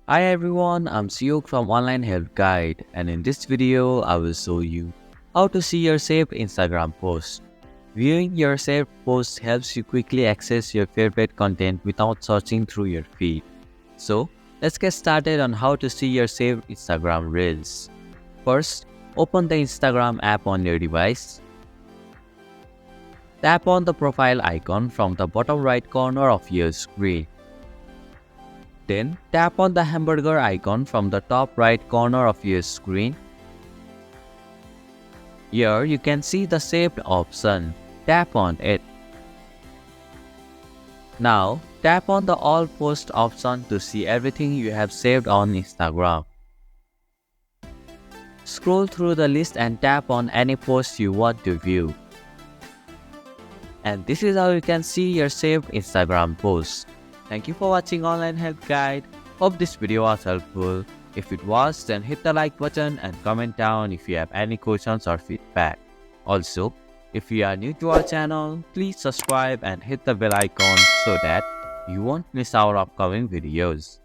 Hi everyone, I'm Siok from Online Help Guide, and in this video I will show you how to see your saved Instagram post. Viewing your saved posts helps you quickly access your favorite content without searching through your feed. So, let's get started on how to see your saved Instagram Reels. First, open the Instagram app on your device. Tap on the profile icon from the bottom right corner of your screen. Then tap on the hamburger icon from the top right corner of your screen. Here you can see the saved option. Tap on it. Now tap on the all post option to see everything you have saved on Instagram. Scroll through the list and tap on any post you want to view. And this is how you can see your saved Instagram posts. Thank you for watching Online Help Guide. Hope this video was helpful. If it was, then hit the like button and comment down if you have any questions or feedback. Also, if you are new to our channel, please subscribe and hit the bell icon so that you won't miss our upcoming videos.